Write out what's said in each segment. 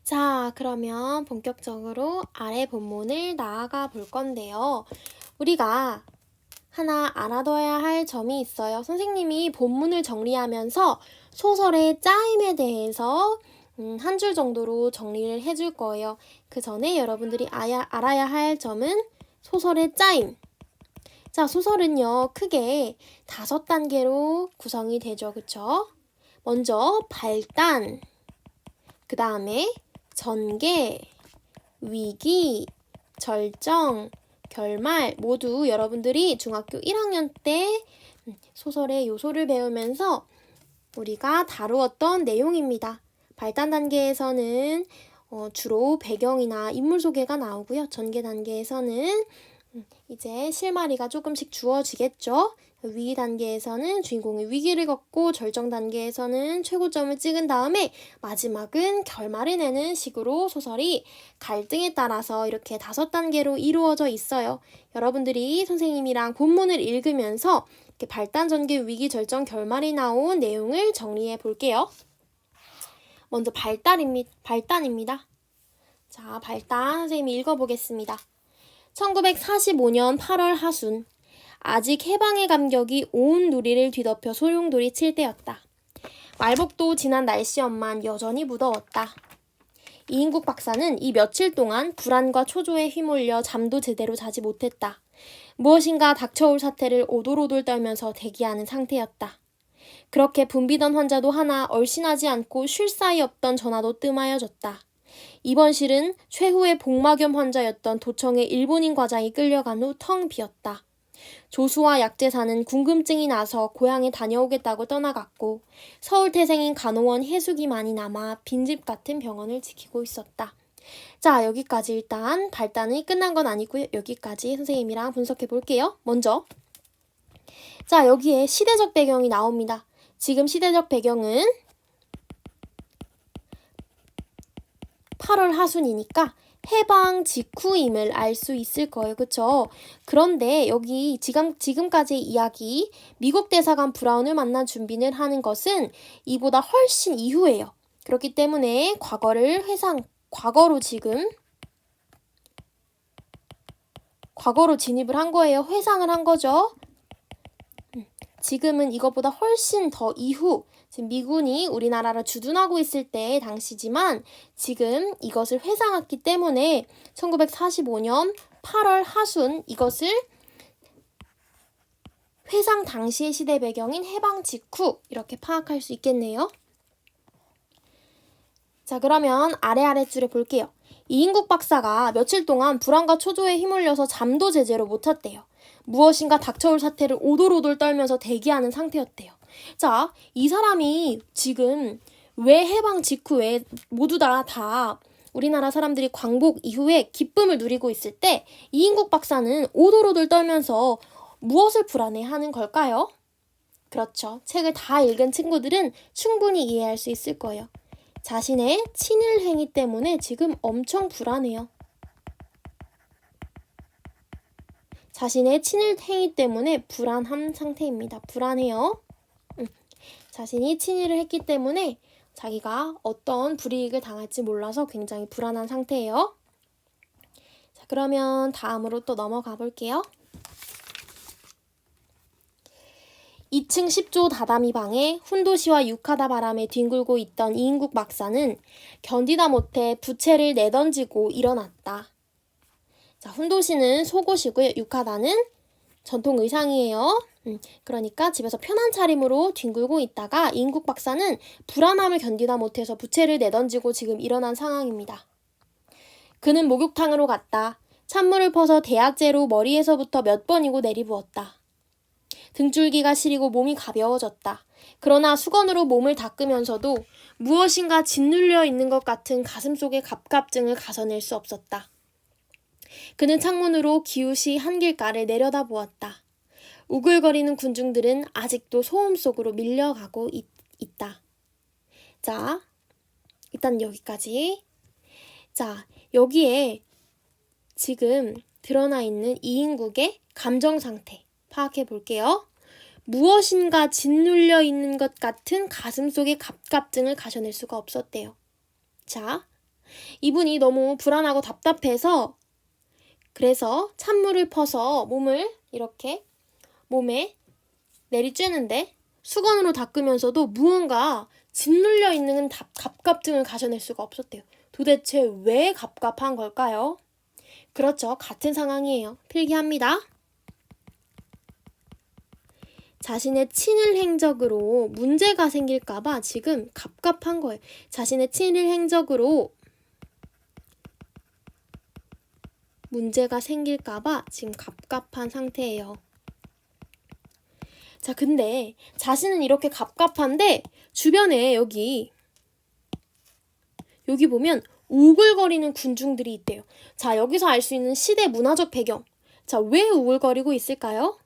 자, 그러면 본격적으로 아래 본문을 나아가 볼 건데요. 우리가 하나 알아둬야 할 점이 있어요. 선생님이 본문을 정리하면서 소설의 짜임에 대해서 한 줄 정도로 정리를 해줄 거예요. 그 전에 여러분들이 알아야 할 점은 소설의 짜임. 자, 소설은요, 크게 5단계로 구성이 되죠. 그쵸? 먼저 발단, 그 다음에 전개, 위기, 절정, 결말 모두 여러분들이 중학교 1학년 때 소설의 요소를 배우면서 우리가 다루었던 내용입니다. 발단 단계에서는 주로 배경이나 인물 소개가 나오고요. 전개 단계에서는 이제 실마리가 조금씩 주어지겠죠. 위기 단계에서는 주인공이 위기를 겪고 절정 단계에서는 최고점을 찍은 다음에 마지막은 결말을 내는 식으로 소설이 갈등에 따라서 이렇게 5단계로 이루어져 있어요. 여러분들이 선생님이랑 본문을 읽으면서 이렇게 발단, 전개, 위기, 절정, 결말이 나온 내용을 정리해 볼게요. 먼저 발단입니다. 자, 발단 선생님이 읽어보겠습니다. 1945년 8월 하순, 아직 해방의 감격이 온 누리를 뒤덮여 소용돌이 칠 때였다. 말복도 지난 날씨였만 여전히 무더웠다. 이인국 박사는 이 며칠 동안 불안과 초조에 휘몰려 잠도 제대로 자지 못했다. 무엇인가 닥쳐올 사태를 오돌오돌 떨면서 대기하는 상태였다. 그렇게 붐비던 환자도 하나 얼씬하지 않고 쉴 사이 없던 전화도 뜸하여졌다. 이번 실은 최후의 복막염 환자였던 도청의 일본인 과장이 끌려간 후 텅 비었다. 조수와 약제사는 궁금증이 나서 고향에 다녀오겠다고 떠나갔고 서울 태생인 간호원 해숙이만이 남아 빈집 같은 병원을 지키고 있었다. 자, 여기까지 일단 발단이 끝난 건 아니고요. 여기까지 선생님이랑 분석해 볼게요. 먼저 자, 여기에 시대적 배경이 나옵니다. 지금 시대적 배경은 8월 하순이니까 해방 직후임을 알 수 있을 거예요. 그쵸? 그런데 여기 지금까지의 이야기, 미국 대사관 브라운을 만난 준비를 하는 것은 이보다 훨씬 이후예요. 그렇기 때문에 과거로 진입을 한 거예요. 회상을 한 거죠. 지금은 이것보다 훨씬 더 이후, 지금 미군이 우리나라를 주둔하고 있을 때 당시지만 지금 이것을 회상했기 때문에 1945년 8월 하순 이것을 회상 당시의 시대 배경인 해방 직후 이렇게 파악할 수 있겠네요. 자, 그러면 아래줄에 볼게요. 이인국 박사가 며칠 동안 불안과 초조에 휘몰려서 잠도 제대로 못 잤대요. 무엇인가 닥쳐올 사태를 오돌오돌 떨면서 대기하는 상태였대요. 자, 이 사람이 지금 왜 해방 직후에 모두 다 우리나라 사람들이 광복 이후에 기쁨을 누리고 있을 때 이인국 박사는 오돌오돌 떨면서 무엇을 불안해하는 걸까요? 그렇죠. 책을 다 읽은 친구들은 충분히 이해할 수 있을 거예요. 자신의 친일 행위 때문에 지금 엄청 불안해요. 자신의 친일 행위 때문에 불안한 상태입니다. 불안해요. 자신이 친일을 했기 때문에 자기가 어떤 불이익을 당할지 몰라서 굉장히 불안한 상태예요. 자, 그러면 다음으로 또 넘어가 볼게요. 2층 10조 다다미 방에 훈도시와 유카다 바람에 뒹굴고 있던 이인국 박사는 견디다 못해 부채를 내던지고 일어났다. 자, 훈도시는 속옷이고요. 유카다는 전통 의상이에요. 그러니까 집에서 편한 차림으로 뒹굴고 있다가 이인국 박사는 불안함을 견디다 못해서 부채를 내던지고 지금 일어난 상황입니다. 그는 목욕탕으로 갔다. 찬물을 퍼서 대약제로 머리에서부터 몇 번이고 내리부었다. 등줄기가 시리고 몸이 가벼워졌다. 그러나 수건으로 몸을 닦으면서도 무엇인가 짓눌려 있는 것 같은 가슴속의 갑갑증을 가서낼 수 없었다. 그는 창문으로 기웃이 한길가를 내려다보았다. 우글거리는 군중들은 아직도 소음 속으로 밀려가고 있다. 자, 일단 여기까지. 자, 여기에 지금 드러나 있는 이인국의 감정 상태 파악해 볼게요. 무엇인가 짓눌려 있는 것 같은 가슴 속의 갑갑증을 가셔낼 수가 없었대요. 자, 이분이 너무 불안하고 답답해서 그래서 찬물을 퍼서 몸을 이렇게 몸에 내리쬐는데 수건으로 닦으면서도 무언가 짓눌려 있는 갑갑증을 가져낼 수가 없었대요. 도대체 왜 갑갑한 걸까요? 그렇죠. 같은 상황이에요. 필기합니다. 자신의 친일 행적으로 문제가 생길까봐 지금 갑갑한 거예요. 자신의 친일 행적으로 문제가 생길까봐 지금 갑갑한 상태예요. 자, 근데 자신은 이렇게 갑갑한데 주변에 여기 보면 우글거리는 군중들이 있대요. 자, 여기서 알 수 있는 시대 문화적 배경. 자, 왜 우글거리고 있을까요?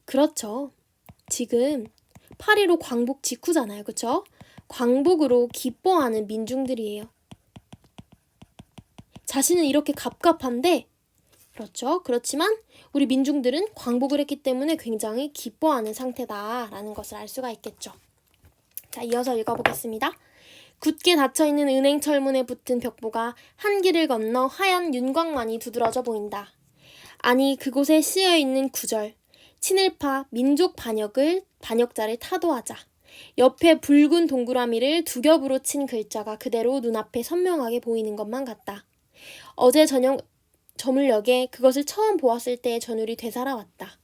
그렇죠. 지금 8.15 광복 직후잖아요. 그렇죠? 광복으로 기뻐하는 민중들이에요. 자신은 이렇게 갑갑한데 그렇죠. 그렇지만 우리 민중들은 광복을 했기 때문에 굉장히 기뻐하는 상태다라는 것을 알 수가 있겠죠. 자, 이어서 읽어보겠습니다. 굳게 닫혀있는 은행 철문에 붙은 벽보가 한 길을 건너 하얀 윤곽만이 두드러져 보인다. 아니 그곳에 씌어있는 구절. 친일파 민족 반역자를 타도하자. 옆에 붉은 동그라미를 두 겹으로 친 글자가 그대로 눈앞에 선명하게 보이는 것만 같다. 어제 저녁 저물녘에 그것을 처음 보았을 때의 전율이 되살아왔다.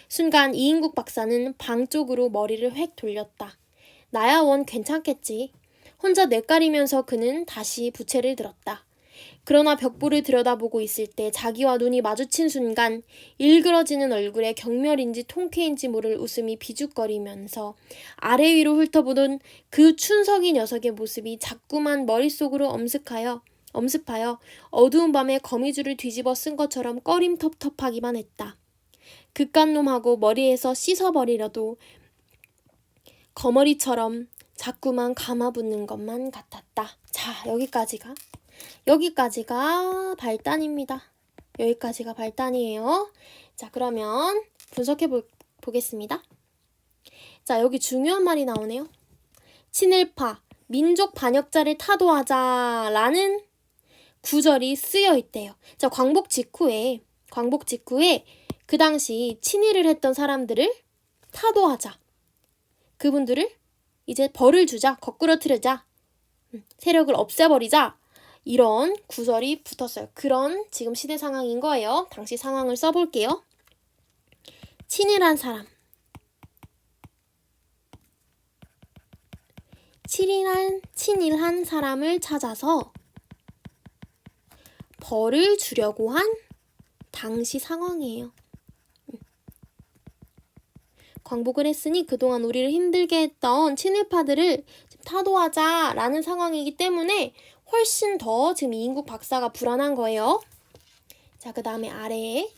순간 이인국 박사는 방 쪽으로 머리를 획 돌렸다. 나야 원 괜찮겠지. 혼자 뇌까리면서 그는 다시 부채를 들었다. 그러나 벽보를 들여다보고 있을 때 자기와 눈이 마주친 순간 일그러지는 얼굴에 경멸인지 통쾌인지 모를 웃음이 비죽거리면서 아래 위로 훑어보던 그 춘석이 녀석의 모습이 자꾸만 머릿속으로 엄습하여 어두운 밤에 거미줄을 뒤집어 쓴 것처럼 꺼림텁텁하기만 했다. 그깟 놈하고 머리에서 씻어버리려도 거머리처럼 자꾸만 감아붙는 것만 같았다. 자, 여기까지가 발단입니다. 여기까지가 발단이에요. 자, 그러면 분석해 보겠습니다. 자, 여기 중요한 말이 나오네요. 친일파, 민족 반역자를 타도하자라는 구절이 쓰여 있대요. 자, 광복 직후에 그 당시 친일을 했던 사람들을 타도하자. 그분들을 이제 벌을 주자, 거꾸러뜨리자, 세력을 없애버리자 이런 구절이 붙었어요. 그런 지금 시대 상황인 거예요. 당시 상황을 써볼게요. 친일한 사람. 친일한 사람을 찾아서 벌을 주려고 한 당시 상황이에요. 광복을 했으니 그동안 우리를 힘들게 했던 친일파들을 타도하자라는 상황이기 때문에 훨씬 더 지금 이인국 박사가 불안한 거예요. 자, 그 다음에 아래에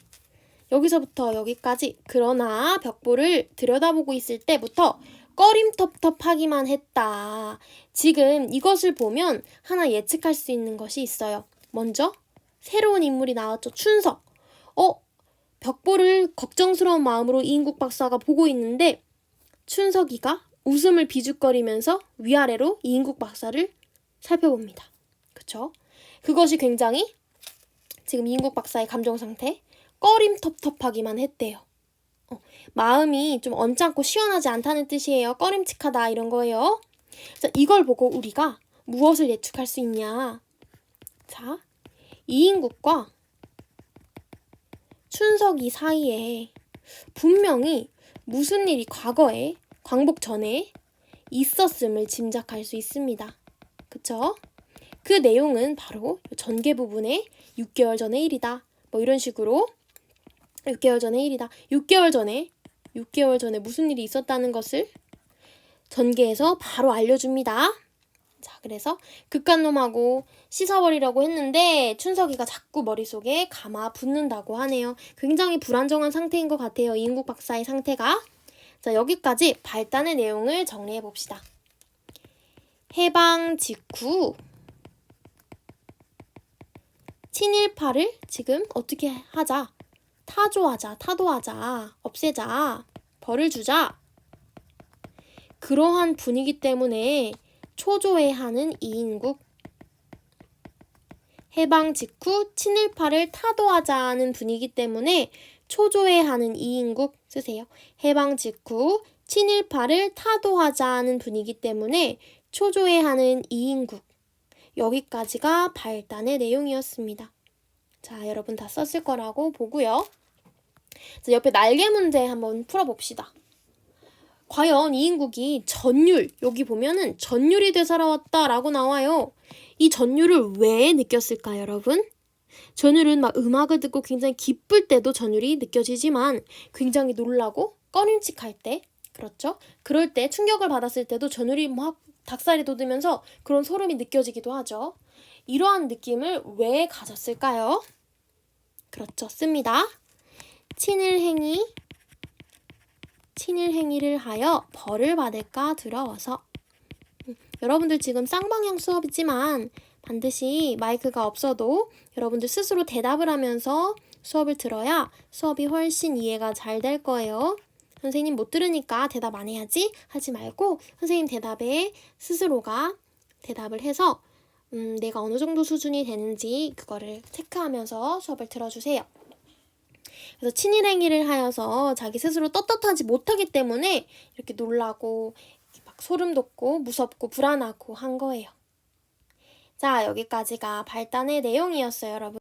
여기서부터 여기까지 그러나 벽보를 들여다보고 있을 때부터 꺼림텁텁하기만 했다. 지금 이것을 보면 하나 예측할 수 있는 것이 있어요. 먼저 새로운 인물이 나왔죠. 춘석. 벽보를 걱정스러운 마음으로 이인국 박사가 보고 있는데 춘석이가 웃음을 비죽거리면서 위아래로 이인국 박사를 살펴봅니다. 그쵸? 그것이 굉장히 지금 이인국 박사의 감정 상태 꺼림텁텁하기만 했대요. 마음이 좀 언짢고 시원하지 않다는 뜻이에요. 꺼림칙하다 이런 거예요. 자, 이걸 보고 우리가 무엇을 예측할 수 있냐? 자, 이인국과 춘석이 사이에 분명히 무슨 일이 과거에 광복 전에 있었음을 짐작할 수 있습니다. 그쵸? 그 내용은 바로 전개 부분에 6개월 전의 일이다. 뭐 이런 식으로 6개월 전의 일이다. 6개월 전에 무슨 일이 있었다는 것을 전개해서 바로 알려줍니다. 자, 그래서 그깟 놈하고 씻어버리려고 했는데 춘석이가 자꾸 머릿속에 감아 붙는다고 하네요. 굉장히 불안정한 상태인 것 같아요. 이인국 박사의 상태가. 자, 여기까지 발단의 내용을 정리해 봅시다. 해방 직후 친일파를 지금 어떻게 하자? 타도하자, 없애자, 벌을 주자. 그러한 분위기 때문에 초조해하는 이인국. 해방 직후 친일파를 타도하자는 분위기 때문에 초조해하는 이인국 쓰세요. 해방 직후 친일파를 타도하자는 분위기 때문에 초조해하는 이인국. 여기까지가 발단의 내용이었습니다. 자, 여러분 다 썼을 거라고 보고요. 자, 옆에 날개 문제 한번 풀어봅시다. 과연 이인국이 전율, 여기 보면은 전율이 되살아왔다 라고 나와요. 이 전율을 왜 느꼈을까요, 여러분? 전율은 막 음악을 듣고 굉장히 기쁠 때도 전율이 느껴지지만 굉장히 놀라고 꺼림칙할 때, 그렇죠? 그럴 때 충격을 받았을 때도 전율이 막 닭살이 돋으면서 그런 소름이 느껴지기도 하죠. 이러한 느낌을 왜 가졌을까요? 그렇죠, 씁니다. 친일행위를 하여 벌을 받을까 두려워서. 여러분들 지금 쌍방향 수업이지만 반드시 마이크가 없어도 여러분들 스스로 대답을 하면서 수업을 들어야 수업이 훨씬 이해가 잘 될 거예요. 선생님 못 들으니까 대답 안 해야지 하지 말고 선생님 대답에 스스로가 대답을 해서 내가 어느 정도 수준이 되는지 그거를 체크하면서 수업을 들어주세요. 그래서 친일행위를 하여서 자기 스스로 떳떳하지 못하기 때문에 이렇게 놀라고 막 소름 돋고 무섭고 불안하고 한 거예요. 자, 여기까지가 발단의 내용이었어요, 여러분.